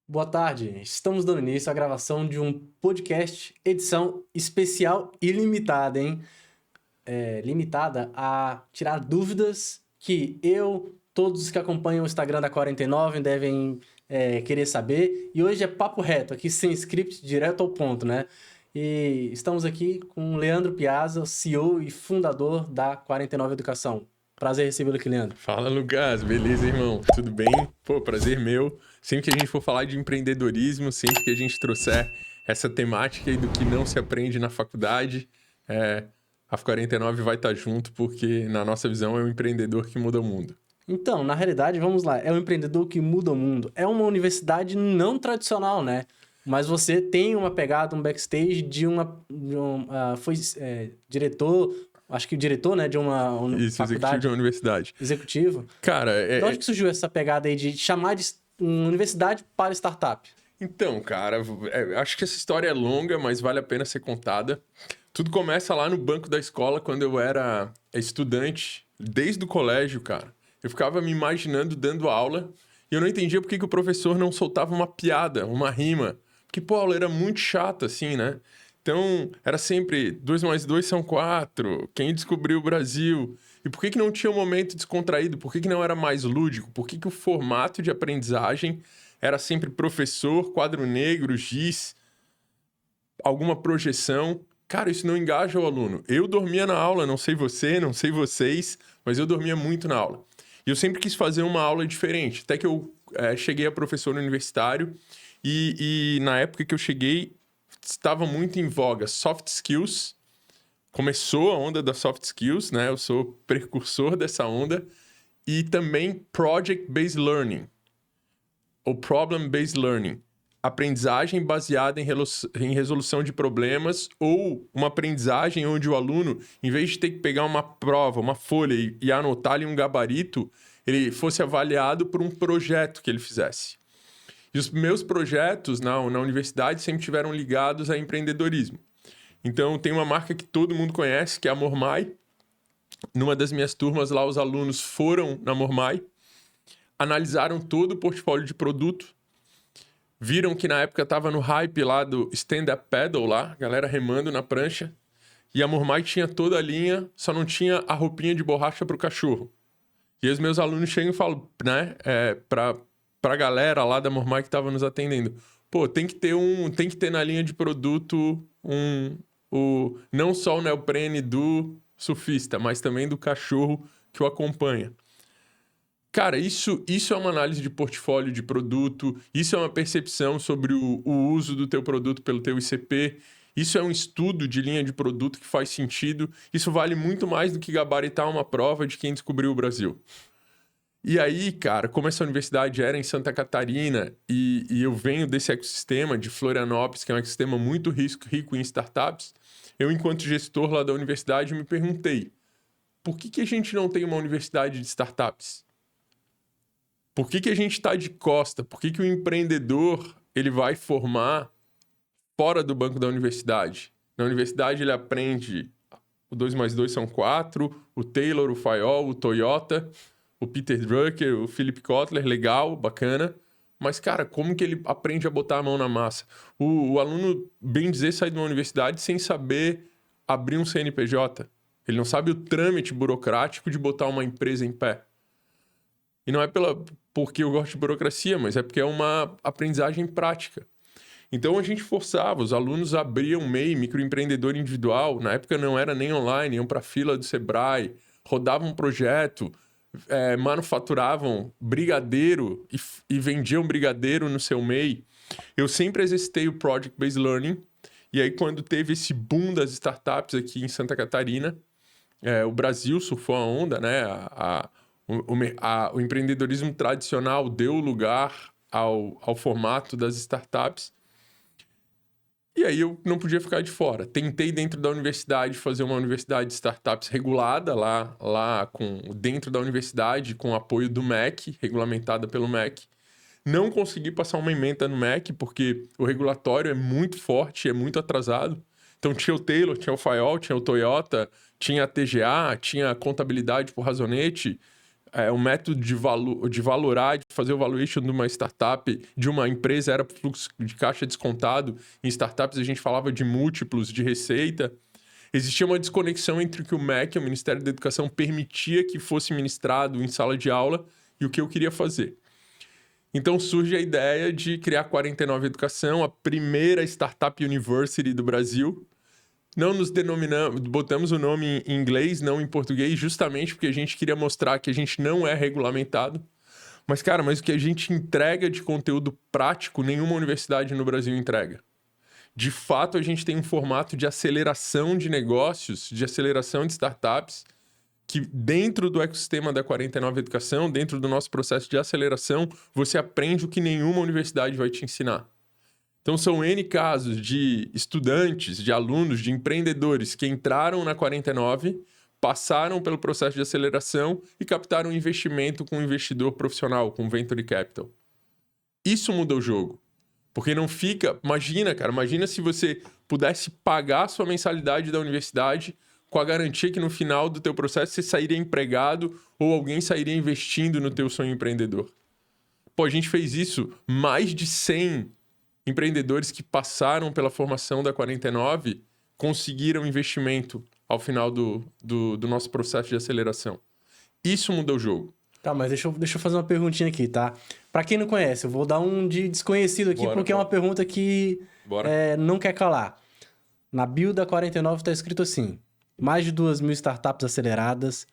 Boa tarde. Estamos dando início à gravação de um podcast, edição especial e limitada, hein? Limitada a tirar dúvidas que todos os que acompanham o Instagram da 49 devem querer saber. E hoje é papo reto, aqui sem script, direto ao ponto, né? E estamos aqui com o Leandro Piazza, CEO e fundador da 49 Educação. Prazer recebê-lo aqui, Leandro. Fala, Lucas. Beleza, irmão? Tudo bem? Pô, prazer meu. Sempre que a gente for falar de empreendedorismo, sempre que a gente trouxer essa temática aí do que não se aprende na faculdade, a 49 vai estar junto, porque na nossa visão é um empreendedor que muda o mundo. Então, na realidade, vamos lá, é um empreendedor que muda o mundo. É uma universidade não tradicional, né? Mas você tem uma pegada, um backstage foi diretor, acho que diretor, né, de uma Isso, executivo de faculdade uma universidade. executivo. Cara, De onde que surgiu essa pegada aí de chamar de uma universidade para startup? Então, cara, acho que essa história é longa, mas vale a pena ser contada. Tudo começa lá no banco da escola, quando eu era estudante, desde o colégio, cara. Eu ficava me imaginando dando aula e eu não entendia por que o professor não soltava uma piada, uma rima. Porque, pô, a aula era muito chata, assim, né? Então, era sempre 2 mais 2 são 4, quem descobriu o Brasil? E por que não tinha um momento descontraído? Por que não era mais lúdico? Por que o formato de aprendizagem era sempre professor, quadro negro, giz, alguma projeção? Cara, isso não engaja o aluno. Eu dormia na aula, não sei você, não sei vocês, mas eu dormia muito na aula. E eu sempre quis fazer uma aula diferente, até que eu cheguei a professor universitário e na época que eu cheguei, estava muito em voga soft skills. Começou a onda das soft skills, né? Eu sou precursor dessa onda. E também project-based learning, ou problem-based learning. Aprendizagem baseada em resolução de problemas, ou uma aprendizagem onde o aluno, em vez de ter que pegar uma prova, uma folha e anotar ali um gabarito, ele fosse avaliado por um projeto que ele fizesse. E os meus projetos na universidade sempre tiveram ligados a empreendedorismo. Então, tem uma marca que todo mundo conhece, que é a Mormai. Numa das minhas turmas lá, os alunos foram na Mormai, analisaram todo o portfólio de produto, viram que na época estava no hype lá do stand-up paddle lá, galera remando na prancha, e a Mormai tinha toda a linha, só não tinha a roupinha de borracha para o cachorro. E os meus alunos chegam e falam, né, pra galera lá da Mormai que estava nos atendendo, pô, tem que ter na linha de produto não só o neoprene do surfista, mas também do cachorro que o acompanha. Cara, isso é uma análise de portfólio de produto, isso é uma percepção sobre o uso do teu produto pelo teu ICP, isso é um estudo de linha de produto que faz sentido, isso vale muito mais do que gabaritar uma prova de quem descobriu o Brasil. E aí, cara, como essa universidade era em Santa Catarina e eu venho desse ecossistema de Florianópolis, que é um ecossistema muito rico em startups, eu, enquanto gestor lá da universidade, me perguntei, por que a gente não tem uma universidade de startups? Por que a gente está de costa? Por que o empreendedor ele vai formar fora do banco da universidade? Na universidade ele aprende o 2 mais 2 são 4, o Taylor, o Fayol, o Toyota, o Peter Drucker, o Philip Kotler, legal, bacana. Mas, cara, como que ele aprende a botar a mão na massa? O aluno, bem dizer, sai de uma universidade sem saber abrir um CNPJ. Ele não sabe o trâmite burocrático de botar uma empresa em pé. E não é porque eu gosto de burocracia, mas é porque é uma aprendizagem prática. Então a gente forçava, os alunos abriam MEI, microempreendedor individual, na época não era nem online, iam para a fila do Sebrae, rodavam um projeto, manufaturavam brigadeiro e vendiam brigadeiro no seu MEI. Eu sempre exercitei o Project Based Learning, e aí quando teve esse boom das startups aqui em Santa Catarina, o Brasil surfou a onda, né? O empreendedorismo tradicional deu lugar ao formato das startups. E aí eu não podia ficar de fora. Tentei dentro da universidade fazer uma universidade de startups regulada dentro da universidade, com o apoio do MEC, regulamentada pelo MEC. Não consegui passar uma ementa no MEC, porque o regulatório é muito forte, é muito atrasado. Então tinha o Taylor, tinha o Fayol, tinha o Toyota, tinha a TGA, tinha a contabilidade por razonete, o método de valorar, de fazer o valuation de uma startup, de uma empresa, era fluxo de caixa descontado. Em startups a gente falava de múltiplos de receita. Existia uma desconexão entre o que o MEC, o Ministério da Educação, permitia que fosse ministrado em sala de aula e o que eu queria fazer. Então surge a ideia de criar a 49 Educação, a primeira startup university do Brasil. Não nos denominamos, botamos o nome em inglês, não em português, justamente porque a gente queria mostrar que a gente não é regulamentado. Mas, cara, o que a gente entrega de conteúdo prático, nenhuma universidade no Brasil entrega. De fato, a gente tem um formato de aceleração de negócios, de aceleração de startups, que dentro do ecossistema da 49 Educação, dentro do nosso processo de aceleração, você aprende o que nenhuma universidade vai te ensinar. Então, são N casos de estudantes, de alunos, de empreendedores que entraram na 49, passaram pelo processo de aceleração e captaram investimento com um investidor profissional, com Venture Capital. Isso muda o jogo. Porque não fica... Imagina se você pudesse pagar a sua mensalidade da universidade com a garantia que no final do teu processo você sairia empregado ou alguém sairia investindo no teu sonho empreendedor. Pô, a gente fez isso, mais de 100 empreendedores que passaram pela formação da 49 conseguiram investimento ao final do nosso processo de aceleração. Isso muda o jogo. Tá, mas deixa eu fazer uma perguntinha aqui, tá? Pra quem não conhece, eu vou dar um de desconhecido aqui, porque é uma pergunta que não quer calar. Na bio da 49 tá escrito assim: mais de 2.000 startups aceleradas,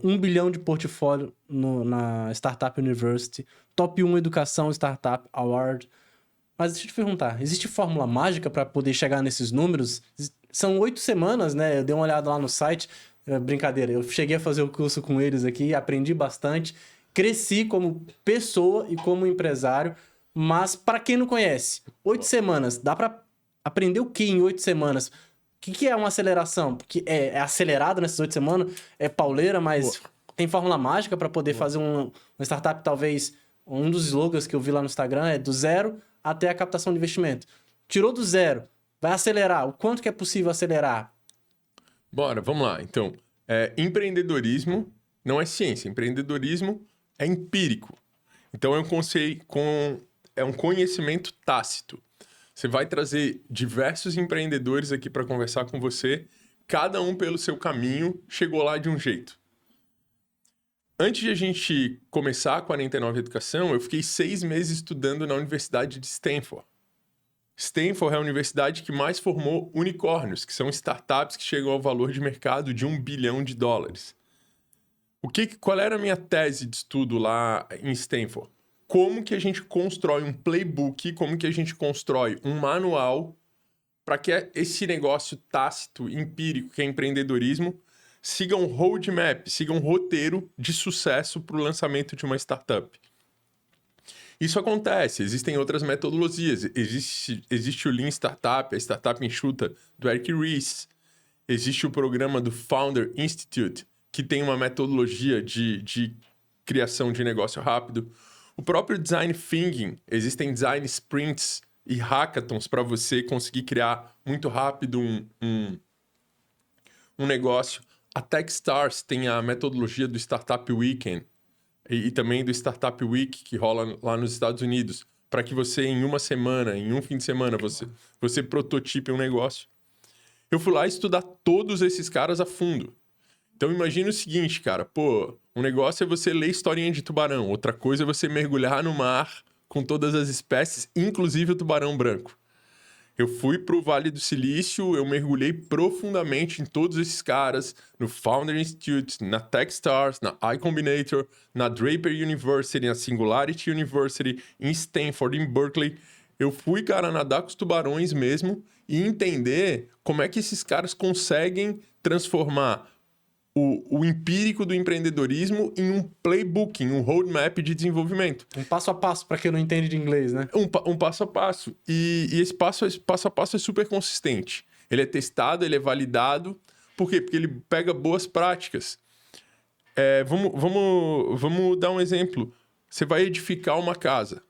1 bilhão de portfólio na Startup University, Top 1 Educação Startup Award. Mas deixa eu te perguntar, existe fórmula mágica para poder chegar nesses números? São 8 semanas, né? Eu dei uma olhada lá no site. Brincadeira, eu cheguei a fazer o curso com eles aqui, aprendi bastante, cresci como pessoa e como empresário, mas para quem não conhece, 8 semanas, dá para aprender o que em 8 semanas? O que é uma aceleração? Porque é acelerado nessas 8 semanas? É pauleira, mas tem fórmula mágica para poder fazer uma startup, talvez, um dos slogans que eu vi lá no Instagram é do zero até a captação de investimento. Tirou do zero, vai acelerar. O quanto que é possível acelerar? Bora, vamos lá. Então, empreendedorismo não é ciência. Empreendedorismo é empírico. Então, é um conhecimento tácito. Você vai trazer diversos empreendedores aqui para conversar com você. Cada um pelo seu caminho chegou lá de um jeito. Antes de a gente começar a 49 Educação, eu fiquei 6 meses estudando na Universidade de Stanford. Stanford é a universidade que mais formou unicórnios, que são startups que chegam ao valor de mercado de $1 bilhão. Qual era a minha tese de estudo lá em Stanford? Como que a gente constrói um playbook, como que a gente constrói um manual para que esse negócio tácito, empírico, que é empreendedorismo, siga um roadmap, siga um roteiro de sucesso para o lançamento de uma startup. Isso acontece, existem outras metodologias. Existe o Lean Startup, a startup enxuta do Eric Ries. Existe o programa do Founder Institute, que tem uma metodologia de criação de negócio rápido. O próprio Design Thinking, existem design sprints e hackathons para você conseguir criar muito rápido um negócio. A Techstars tem a metodologia do Startup Weekend e também do Startup Week, que rola lá nos Estados Unidos, para que você, em uma semana, em um fim de semana, você prototipe um negócio. Eu fui lá estudar todos esses caras a fundo. Então, imagina o seguinte, cara. Um negócio é você ler historinha de tubarão. Outra coisa é você mergulhar no mar com todas as espécies, inclusive o tubarão branco. Eu fui para o Vale do Silício, eu mergulhei profundamente em todos esses caras, no Founder Institute, na Techstars, na iCombinator, na Draper University, na Singularity University, em Stanford, em Berkeley. Eu fui, cara, nadar com os tubarões mesmo e entender como é que esses caras conseguem transformar o empírico do empreendedorismo em um playbook, em um roadmap de desenvolvimento. Um passo a passo, para quem não entende de inglês, né? Um passo a passo. E esse passo a passo é super consistente. Ele é testado, ele é validado. Por quê? Porque ele pega boas práticas. Vamos dar um exemplo. Você vai edificar uma casa.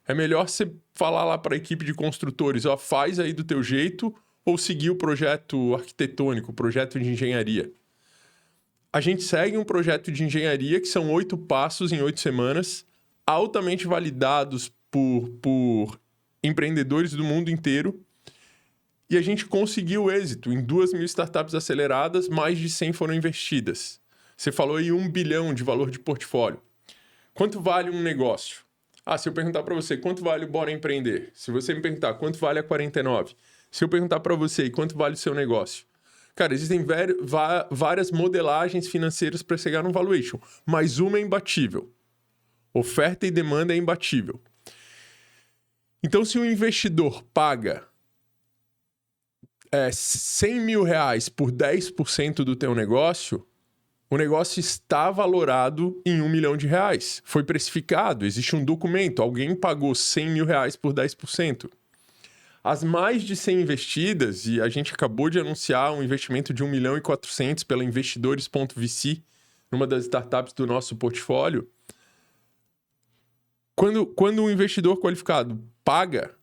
É melhor você falar lá para a equipe de construtores, faz aí do teu jeito, ou seguir o projeto arquitetônico, o projeto de engenharia. a gente segue um projeto de engenharia que são 8 passos em 8 semanas, altamente validados por empreendedores do mundo inteiro. E a gente conseguiu êxito. Em 2.000 startups aceleradas, mais de 100 foram investidas. Você falou aí 1 bilhão de valor de portfólio. Quanto vale um negócio? Se eu perguntar para você, quanto vale o Bora Empreender? Se você me perguntar, quanto vale a 49? Se eu perguntar para você, quanto vale o seu negócio? Cara, existem várias modelagens financeiras para chegar num valuation, mas uma é imbatível. Oferta e demanda é imbatível. Então, se um investidor paga 100 mil reais por 10% do teu negócio, o negócio está valorado em 1 milhão de reais. Foi precificado, existe um documento, alguém pagou 100 mil reais por 10%. As mais de 100 investidas, e a gente acabou de anunciar um investimento de 1 milhão e 400 pela investidores.vc, numa das startups do nosso portfólio. Quando um investidor qualificado paga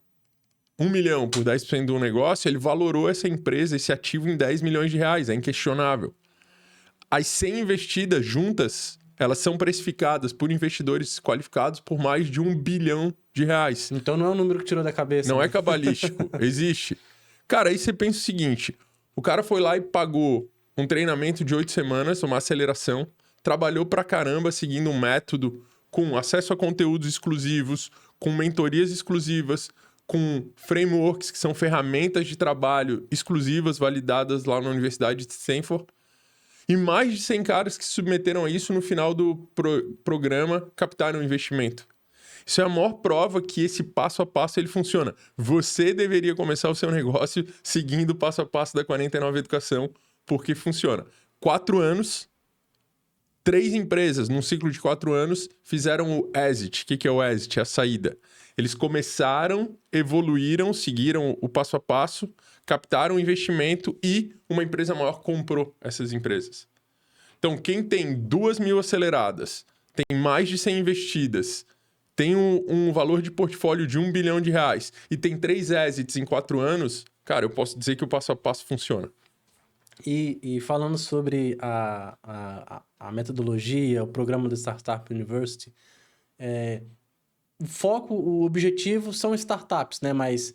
1 milhão por 10% de um negócio, ele valorou essa empresa, esse ativo em 10 milhões de reais, é inquestionável. As 100 investidas juntas, elas são precificadas por investidores qualificados por mais de 1 bilhão de reais. Então não é um número que tirou da cabeça. Não é cabalístico, existe. Cara, aí você pensa o seguinte, o cara foi lá e pagou um treinamento de 8 semanas, uma aceleração, trabalhou pra caramba seguindo um método com acesso a conteúdos exclusivos, com mentorias exclusivas, com frameworks que são ferramentas de trabalho exclusivas validadas lá na Universidade de Stanford. E mais de 100 caras que se submeteram a isso no final do programa captaram um investimento. Isso é a maior prova que esse passo a passo ele funciona. Você deveria começar o seu negócio seguindo o passo a passo da 49 Educação, porque funciona. 4 anos, 3 empresas num ciclo de 4 anos fizeram o exit. O que é o exit? É a saída. Eles começaram, evoluíram, seguiram o passo a passo, captaram investimento e uma empresa maior comprou essas empresas. Então, quem tem 2.000 aceleradas, tem mais de 100 investidas, tem um valor de portfólio de 1 bilhão de reais e tem 3 exits em 4 anos, cara, eu posso dizer que o passo a passo funciona. E falando sobre a metodologia, o programa do Startup University, o foco, o objetivo são startups, né? Mas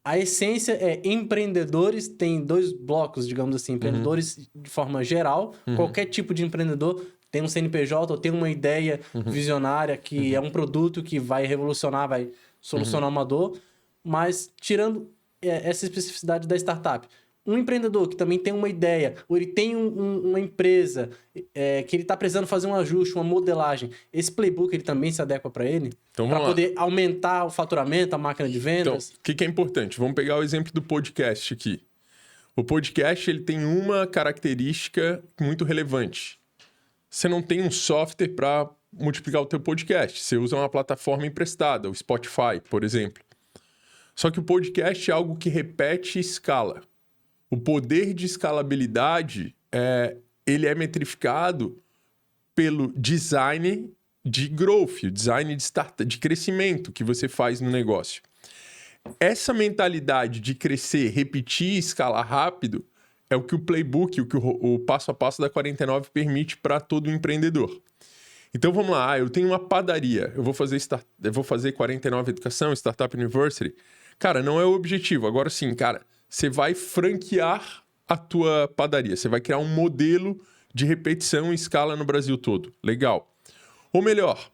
a essência é empreendedores, tem 2 blocos, digamos assim, empreendedores de forma geral, qualquer tipo de empreendedor tem um CNPJ ou tem uma ideia visionária que é um produto que vai revolucionar, vai solucionar uma dor, mas tirando essa especificidade da startup, um empreendedor que também tem uma ideia, ou ele tem uma empresa que ele está precisando fazer um ajuste, uma modelagem, esse playbook ele também se adequa para ele? Então, para poder aumentar o faturamento, a máquina de vendas? Então, o que é importante? Vamos pegar o exemplo do podcast aqui. O podcast ele tem uma característica muito relevante. Você não tem um software para multiplicar o teu podcast. Você usa uma plataforma emprestada, o Spotify, por exemplo. Só que o podcast é algo que repete e escala. O poder de escalabilidade ele é metrificado pelo design de growth, o design de crescimento que você faz no negócio. Essa mentalidade de crescer, repetir e escalar rápido é o que o playbook, o que o passo a passo da 49 permite para todo empreendedor. Então vamos lá, eu tenho uma padaria, eu vou fazer 49 Educação, Startup University. Cara, não é o objetivo. Agora sim, cara, você vai franquear a tua padaria. Você vai criar um modelo de repetição em escala no Brasil todo. Legal. Ou melhor,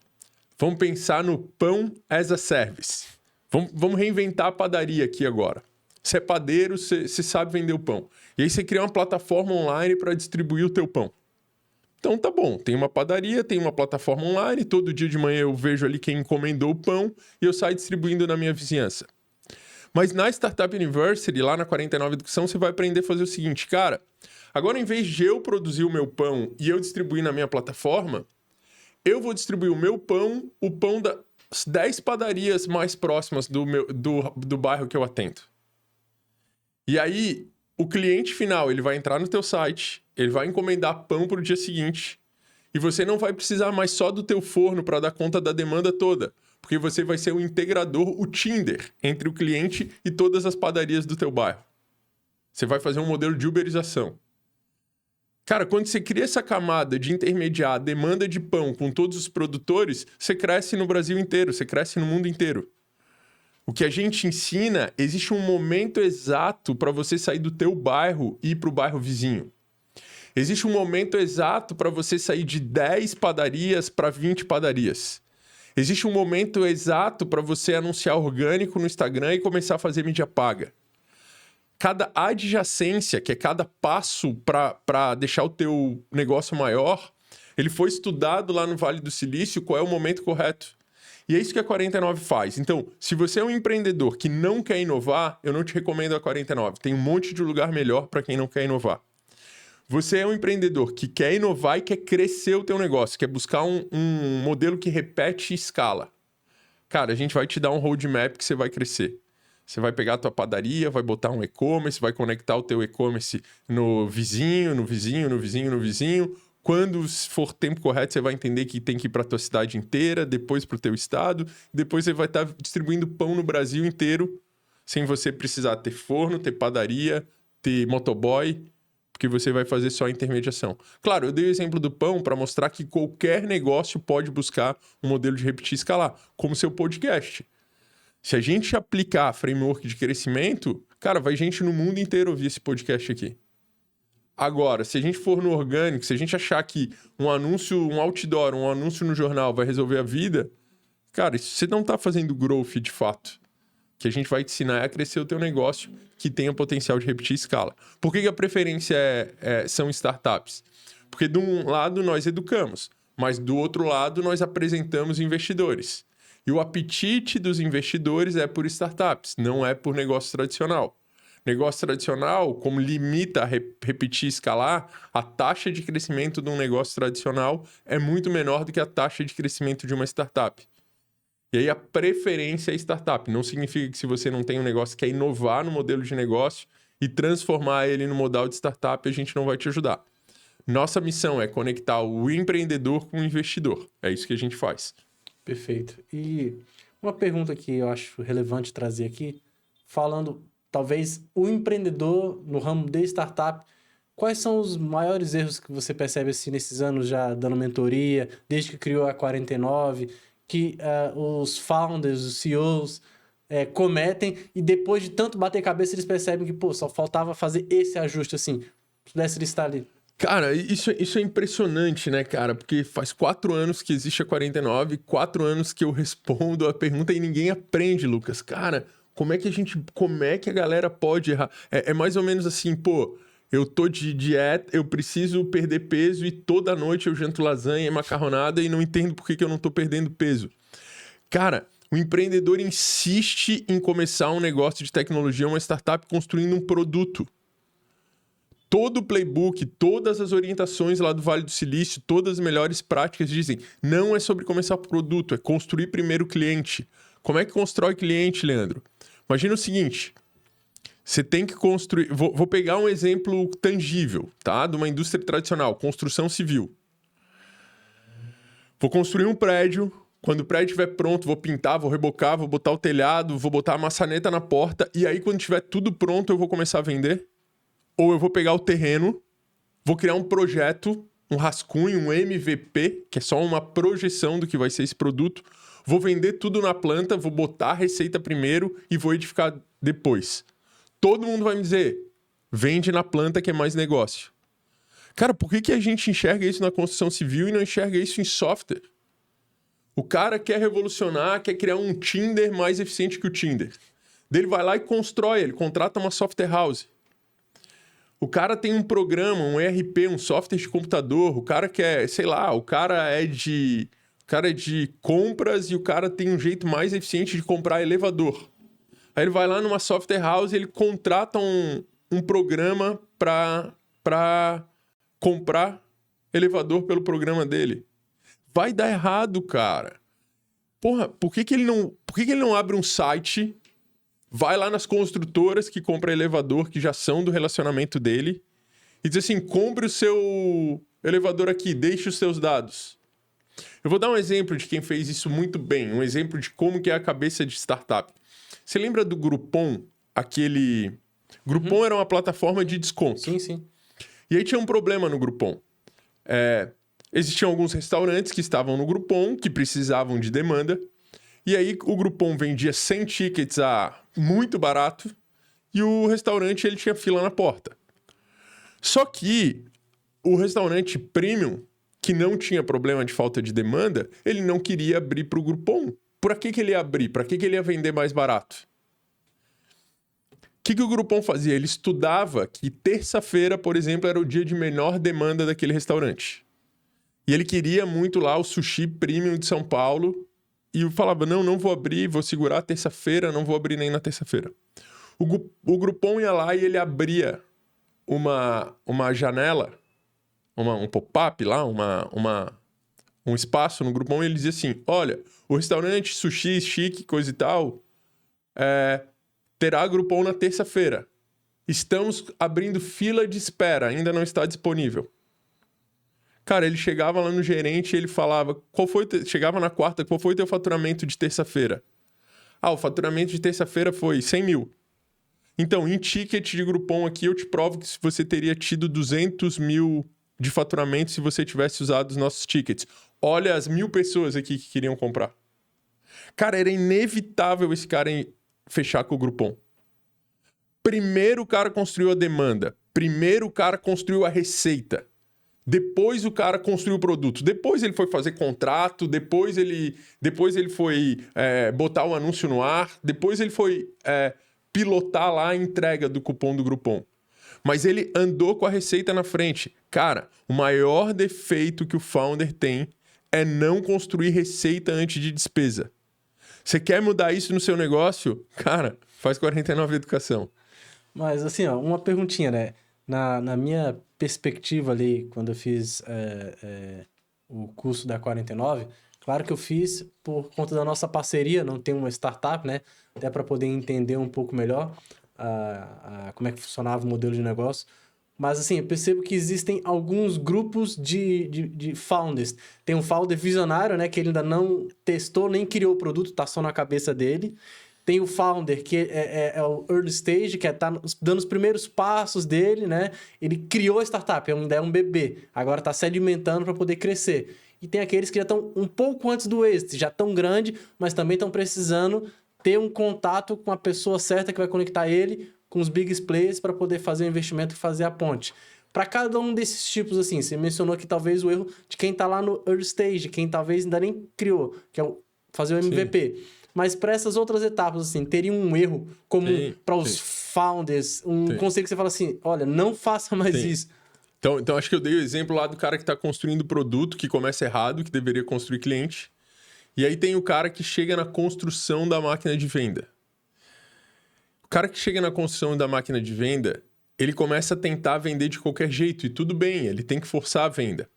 vamos pensar no pão as a service. Vamos reinventar a padaria aqui agora. Você é padeiro, você sabe vender o pão. E aí você cria uma plataforma online para distribuir o teu pão. Então tá bom, tem uma padaria, tem uma plataforma online, todo dia de manhã eu vejo ali quem encomendou o pão e eu saio distribuindo na minha vizinhança. Mas na Startup University, lá na 49 Educação, você vai aprender a fazer o seguinte, cara, agora em vez de eu produzir o meu pão e eu distribuir na minha plataforma, eu vou distribuir o pão das 10 padarias mais próximas do bairro que eu atendo. E aí, o cliente final, ele vai entrar no teu site, ele vai encomendar pão para o dia seguinte, e você não vai precisar mais só do teu forno para dar conta da demanda toda, porque você vai ser o integrador, o Tinder, entre o cliente e todas as padarias do teu bairro. Você vai fazer um modelo de uberização. Cara, quando você cria essa camada de intermediar a demanda de pão com todos os produtores, você cresce no Brasil inteiro, você cresce no mundo inteiro. O que a gente ensina, existe um momento exato para você sair do teu bairro e ir para o bairro vizinho. Existe um momento exato para você sair de 10 padarias para 20 padarias. Existe um momento exato para você anunciar orgânico no Instagram e começar a fazer mídia paga. Cada adjacência, que é cada passo para deixar o teu negócio maior, ele foi estudado lá no Vale do Silício qual é o momento correto. E é isso que a 49 faz. Então, se você é um empreendedor que não quer inovar, eu não te recomendo a 49. Tem um monte de lugar melhor para quem não quer inovar. Você é um empreendedor que quer inovar e quer crescer o teu negócio, quer buscar um modelo que repete e escala. Cara, a gente vai te dar um roadmap que você vai crescer. Você vai pegar a tua padaria, vai botar um e-commerce, vai conectar o teu e-commerce no vizinho, no vizinho, no vizinho, no vizinho. Quando for tempo correto, você vai entender que tem que ir para a tua cidade inteira, depois para o teu estado. Depois você vai estar distribuindo pão no Brasil inteiro, sem você precisar ter forno, ter padaria, ter motoboy, porque você vai fazer só a intermediação. Claro, eu dei o exemplo do pão para mostrar que qualquer negócio pode buscar um modelo de repetir e escalar, como seu podcast. Se a gente aplicar a framework de crescimento, cara, vai gente no mundo inteiro ouvir esse podcast aqui. Agora, se a gente for no orgânico, se a gente achar que um anúncio, um outdoor, um anúncio no jornal vai resolver a vida, cara, isso você não está fazendo growth de fato. O que a gente vai te ensinar é a crescer o teu negócio que tenha potencial de repetir escala. Por que a preferência são startups? Porque de um lado nós educamos, mas do outro lado nós apresentamos investidores. E o apetite dos investidores é por startups, não é por negócio tradicional. Negócio tradicional, como limita a repetir e escalar, a taxa de crescimento de um negócio tradicional é muito menor do que a taxa de crescimento de uma startup. E aí a preferência é startup. Não significa que se você não tem um negócio que quer inovar no modelo de negócio e transformar ele no modal de startup, a gente não vai te ajudar. Nossa missão é conectar o empreendedor com o investidor. É isso que a gente faz. Perfeito. E uma pergunta que eu acho relevante trazer aqui, falando, talvez, o empreendedor no ramo de startup, quais são os maiores erros que você percebe assim, nesses anos já dando mentoria, desde que criou a 49, que os founders, os CEOs cometem e depois de tanto bater cabeça eles percebem que, pô, só faltava fazer esse ajuste assim, se pudesse listar ali. Cara, isso é impressionante, né, cara? Porque faz 4 anos que existe a 49, 4 anos que eu respondo a pergunta e ninguém aprende, Lucas. Cara, como é que a galera pode errar? É mais ou menos assim, pô, eu tô de dieta, eu preciso perder peso e toda noite eu janto lasanha e macarronada e não entendo por que eu não tô perdendo peso. Cara, o empreendedor insiste em começar um negócio de tecnologia, uma startup construindo um produto. Todo o playbook, todas as orientações lá do Vale do Silício, todas as melhores práticas dizem, não é sobre começar o produto, é construir primeiro o cliente. Como é que constrói cliente, Leandro? Imagina o seguinte, você tem que construir... Vou pegar um exemplo tangível, tá? De uma indústria tradicional, construção civil. Vou construir um prédio, quando o prédio estiver pronto, vou pintar, vou rebocar, vou botar o telhado, vou botar a maçaneta na porta, e aí quando estiver tudo pronto eu vou começar a vender? Ou eu vou pegar o terreno, vou criar um projeto, um rascunho, um MVP, que é só uma projeção do que vai ser esse produto, vou vender tudo na planta, vou botar a receita primeiro e vou edificar depois. Todo mundo vai me dizer, vende na planta que é mais negócio. Cara, por que a gente enxerga isso na construção civil e não enxerga isso em software? O cara quer revolucionar, quer criar um Tinder mais eficiente que o Tinder. Daí ele vai lá e constrói, ele contrata uma software house. O cara tem um programa, um ERP, um software de computador, o cara quer, sei lá, o cara é de compras e o cara tem um jeito mais eficiente de comprar elevador. Aí ele vai lá numa software house e ele contrata um programa para comprar elevador pelo programa dele. Vai dar errado, cara. Porra, por que ele não abre um site... Vai lá nas construtoras que compram elevador, que já são do relacionamento dele, e diz assim, compre o seu elevador aqui, deixe os seus dados. Eu vou dar um exemplo de quem fez isso muito bem, um exemplo de como que é a cabeça de startup. Você lembra do Groupon? Groupon era uma plataforma de desconto. Sim, sim. E aí tinha um problema no Groupon. Existiam alguns restaurantes que estavam no Groupon, que precisavam de demanda. E aí o Groupon vendia 100 tickets a muito barato e o restaurante ele tinha fila na porta. Só que o restaurante premium, que não tinha problema de falta de demanda, ele não queria abrir para o Groupon. Para que ele ia abrir? Para que ele ia vender mais barato? O que o Groupon fazia? Ele estudava que terça-feira, por exemplo, era o dia de menor demanda daquele restaurante. E ele queria muito lá o sushi premium de São Paulo. E eu falava, não vou abrir, vou segurar a terça-feira, não vou abrir nem na terça-feira. O Groupon ia lá e ele abria uma janela, um pop-up lá, um espaço no Groupon, e ele dizia assim, olha, o restaurante sushi chique, coisa e tal, terá Groupon na terça-feira. Estamos abrindo fila de espera, ainda não está disponível. Cara, ele chegava lá no gerente e ele falava, chegava na quarta, qual foi o teu faturamento de terça-feira? O faturamento de terça-feira foi 100 mil. Então, em ticket de Groupon aqui, eu te provo que você teria tido 200 mil de faturamento se você tivesse usado os nossos tickets. Olha as 1.000 pessoas aqui que queriam comprar. Cara, era inevitável esse cara fechar com o Groupon. Primeiro o cara construiu a demanda. Primeiro o cara construiu a receita. Depois o cara construiu o produto. Depois ele foi fazer contrato. Depois ele foi botar o anúncio no ar. Depois ele foi pilotar lá a entrega do cupom do Groupon. Mas ele andou com a receita na frente. Cara, o maior defeito que o founder tem é não construir receita antes de despesa. Você quer mudar isso no seu negócio? Cara, faz 49 Educação. Mas assim, ó, uma perguntinha, né? Na minha perspectiva ali, quando eu fiz o curso da 49, claro que eu fiz por conta da nossa parceria, não tem uma startup, né? Até para poder entender um pouco melhor como é que funcionava o modelo de negócio. Mas assim, eu percebo que existem alguns grupos de founders. Tem um founder visionário, né? Que ele ainda não testou, nem criou o produto, tá só na cabeça dele. Tem o founder, que é o early stage, que tá dando os primeiros passos dele, né? Ele criou a startup, ainda é um bebê. Agora está se alimentando para poder crescer. E tem aqueles que já estão um pouco antes do êxito, já estão grande, mas também estão precisando ter um contato com a pessoa certa que vai conectar ele com os big players para poder fazer o investimento e fazer a ponte. Para cada um desses tipos, assim, você mencionou que talvez o erro de quem está lá no early stage, quem talvez ainda nem criou, que é fazer o MVP. Sim. Mas para essas outras etapas, assim, teria um erro comum para os founders, conselho que você fala assim, olha, não faça mais isso. Então, acho que eu dei o exemplo lá do cara que está construindo produto, que começa errado, que deveria construir cliente. E aí tem o cara que chega na construção da máquina de venda. O cara que chega na construção da máquina de venda, ele começa a tentar vender de qualquer jeito. E tudo bem, ele tem que forçar a venda.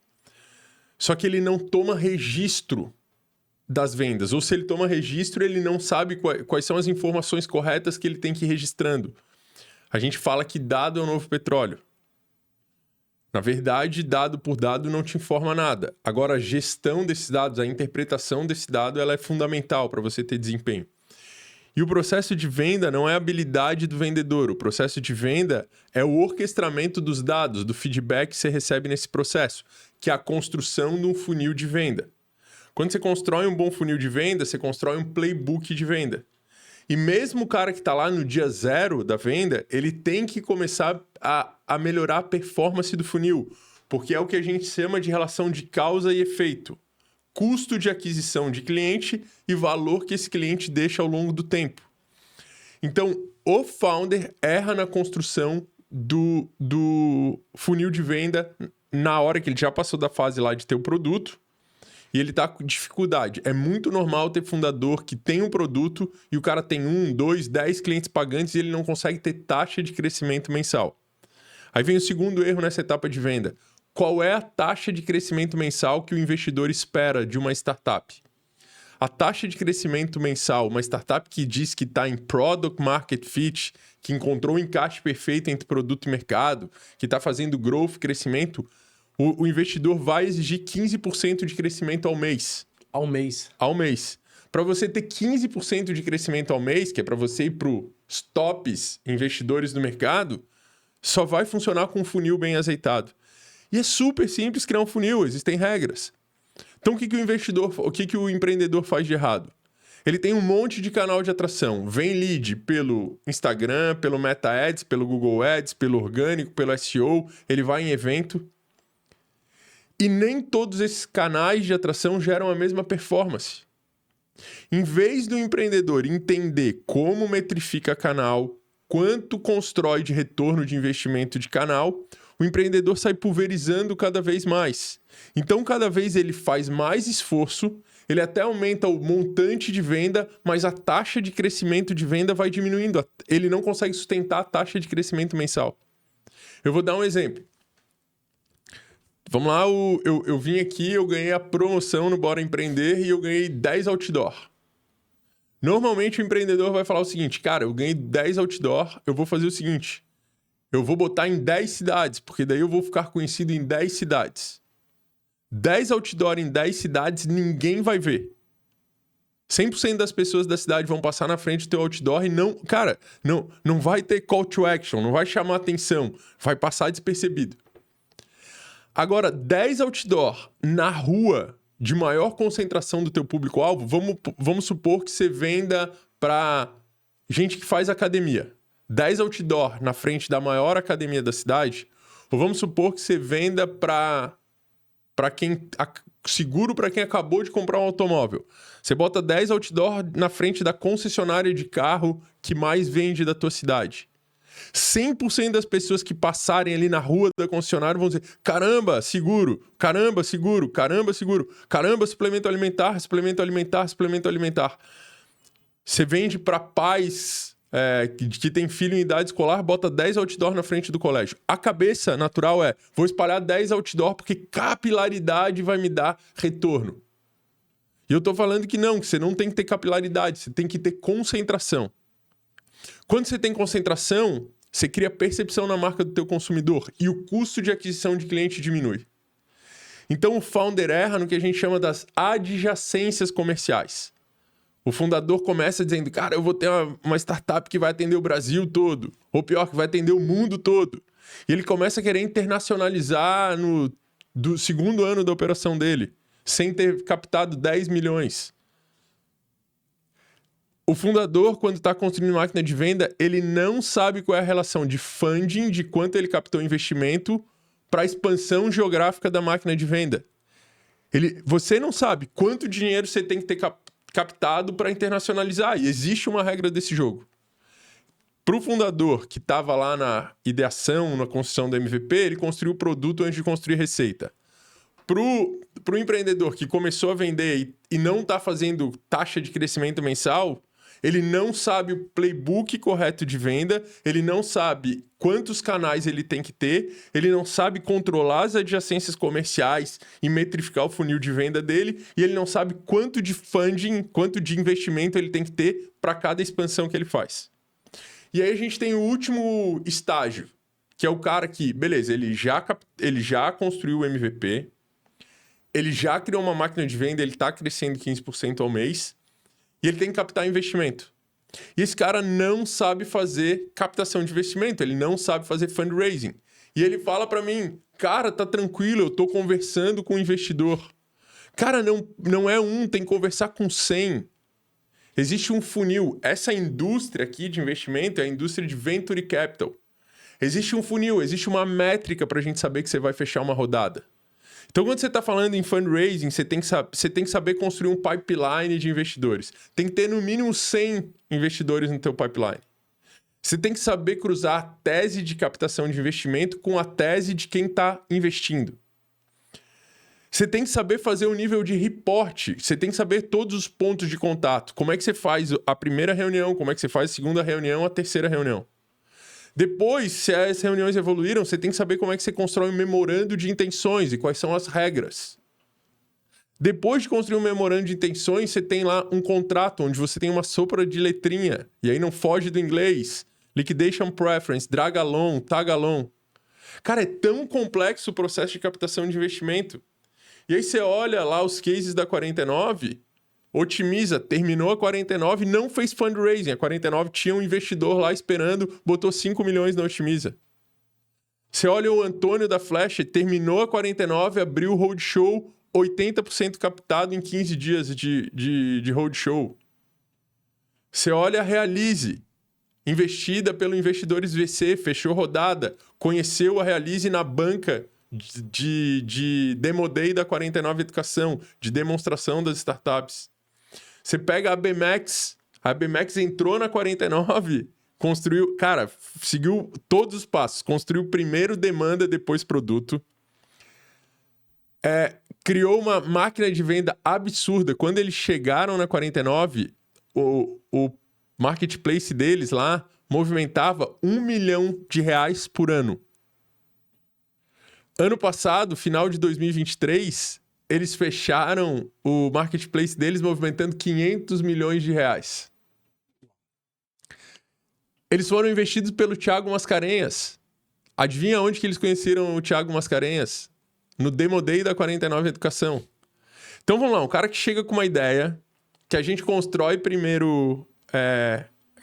Só que ele não toma registro das vendas. Ou se ele toma registro, ele não sabe quais são as informações corretas que ele tem que ir registrando. A gente fala que dado é o novo petróleo. Na verdade, dado por dado não te informa nada. Agora, a gestão desses dados, a interpretação desse dado, ela é fundamental para você ter desempenho. E o processo de venda não é a habilidade do vendedor. O processo de venda é o orquestramento dos dados, do feedback que você recebe nesse processo, que é a construção de um funil de venda. Quando você constrói um bom funil de venda, você constrói um playbook de venda. E mesmo o cara que está lá no dia zero da venda, ele tem que começar a melhorar a performance do funil, porque é o que a gente chama de relação de causa e efeito. Custo de aquisição de cliente e valor que esse cliente deixa ao longo do tempo. Então, o founder erra na construção do funil de venda na hora que ele já passou da fase lá de ter o produto e ele está com dificuldade. É muito normal ter fundador que tem um produto e o cara tem 1, 2, 10 clientes pagantes e ele não consegue ter taxa de crescimento mensal. Aí vem o segundo erro nessa etapa de venda. Qual é a taxa de crescimento mensal que o investidor espera de uma startup? A taxa de crescimento mensal, uma startup que diz que está em product market fit, que encontrou o encaixe perfeito entre produto e mercado, que está fazendo growth, crescimento, o investidor vai exigir 15% de crescimento ao mês. Ao mês. Ao mês. Para você ter 15% de crescimento ao mês, que é para você ir para os tops investidores do mercado, só vai funcionar com um funil bem azeitado. E é super simples criar um funil, existem regras. Então, o que o empreendedor faz de errado? Ele tem um monte de canal de atração. Vem lead pelo Instagram, pelo Meta Ads, pelo Google Ads, pelo orgânico, pelo SEO. Ele vai em evento. E nem todos esses canais de atração geram a mesma performance. Em vez do empreendedor entender como metrifica canal, quanto constrói de retorno de investimento de canal, o empreendedor sai pulverizando cada vez mais. Então, cada vez ele faz mais esforço, ele até aumenta o montante de venda, mas a taxa de crescimento de venda vai diminuindo. Ele não consegue sustentar a taxa de crescimento mensal. Eu vou dar um exemplo. Vamos lá, eu vim aqui, eu ganhei a promoção no Bora Empreender e eu ganhei 10 outdoor. Normalmente o empreendedor vai falar o seguinte, cara, eu ganhei 10 outdoor, eu vou fazer o seguinte, eu vou botar em 10 cidades, porque daí eu vou ficar conhecido em 10 cidades. 10 outdoor em 10 cidades, ninguém vai ver. 100% das pessoas da cidade vão passar na frente do teu outdoor e não vai ter call to action, não vai chamar atenção, vai passar despercebido. Agora, 10 outdoor na rua de maior concentração do teu público-alvo, vamos supor que você venda para gente que faz academia. 10 outdoor na frente da maior academia da cidade, ou vamos supor que você venda para quem seguro para quem acabou de comprar um automóvel. Você bota 10 outdoor na frente da concessionária de carro que mais vende da tua cidade. 100% das pessoas que passarem ali na rua da concessionária vão dizer caramba, seguro, caramba, seguro, caramba, seguro, caramba, suplemento alimentar, suplemento alimentar, suplemento alimentar. Você vende para pais que tem filho em idade escolar, bota 10 outdoor na frente do colégio. A cabeça natural vou espalhar 10 outdoor porque capilaridade vai me dar retorno. E eu tô falando que você não tem que ter capilaridade, você tem que ter concentração. Quando você tem concentração, você cria percepção na marca do teu consumidor e o custo de aquisição de cliente diminui. Então o founder erra no que a gente chama das adjacências comerciais. O fundador começa dizendo, cara, eu vou ter uma startup que vai atender o Brasil todo, ou pior, que vai atender o mundo todo. E ele começa a querer internacionalizar do segundo ano da operação dele, sem ter captado 10 milhões. O fundador, quando está construindo máquina de venda, ele não sabe qual é a relação de funding, de quanto ele captou investimento, para a expansão geográfica da máquina de venda. Você não sabe quanto dinheiro você tem que ter captado para internacionalizar. E existe uma regra desse jogo. Para o fundador que estava lá na ideação, na construção do MVP, ele construiu o produto antes de construir receita. Para o empreendedor que começou a vender e não está fazendo taxa de crescimento mensal, ele não sabe o playbook correto de venda, ele não sabe quantos canais ele tem que ter, ele não sabe controlar as adjacências comerciais e metrificar o funil de venda dele, e ele não sabe quanto de funding, quanto de investimento ele tem que ter para cada expansão que ele faz. E aí a gente tem o último estágio, que é o cara que, beleza, ele já construiu o MVP, ele já criou uma máquina de venda, ele está crescendo 15% ao mês, e ele tem que captar investimento. E esse cara não sabe fazer captação de investimento, ele não sabe fazer fundraising. E ele fala para mim, cara, tá tranquilo, eu tô conversando com o investidor. Cara, não é tem que conversar com 100. Existe um funil. Essa indústria aqui de investimento é a indústria de venture capital. Existe um funil, existe uma métrica para a gente saber que você vai fechar uma rodada. Então, quando você está falando em fundraising, você tem que saber construir um pipeline de investidores. Tem que ter, no mínimo, 100 investidores no teu pipeline. Você tem que saber cruzar a tese de captação de investimento com a tese de quem está investindo. Você tem que saber fazer o nível de reporte. Você tem que saber todos os pontos de contato. Como é que você faz a primeira reunião, como é que você faz a segunda reunião, a terceira reunião. Depois, se as reuniões evoluíram, você tem que saber como é que você constrói um memorando de intenções e quais são as regras. Depois de construir um memorando de intenções, você tem lá um contrato onde você tem uma sopa de letrinha, e aí não foge do inglês, liquidation preference, drag along, tag along. Cara, é tão complexo o processo de captação de investimento. E aí você olha lá os cases da 49... Otimiza, terminou a 49, não fez fundraising. A 49 tinha um investidor lá esperando, botou 5 milhões na Otimiza. Você olha o Antônio da Flash, terminou a 49, abriu o roadshow, 80% captado em 15 dias de roadshow. Você olha a Realize, investida pelo Investidores VC, fechou rodada, conheceu a Realize na banca de Demo Day da 49 Educação, de demonstração das startups. Você pega a BMax entrou na 49, construiu, cara, seguiu todos os passos, construiu primeiro demanda, depois produto. Criou uma máquina de venda absurda. Quando eles chegaram na 49, o marketplace deles lá movimentava R$1 milhão por ano. Ano passado, final de 2023, eles fecharam o marketplace deles movimentando R$500 milhões. Eles foram investidos pelo Thiago Mascarenhas. Adivinha onde que eles conheceram o Thiago Mascarenhas? No Demo Day da 49 Educação. Então vamos lá, um cara que chega com uma ideia, que a gente constrói primeiro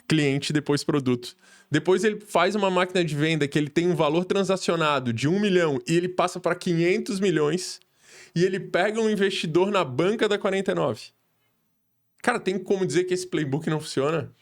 cliente, depois produto. Depois ele faz uma máquina de venda que ele tem um valor transacionado de 1 milhão e ele passa para 500 milhões e ele pega um investidor na banca da 49. Cara, tem como dizer que esse playbook não funciona?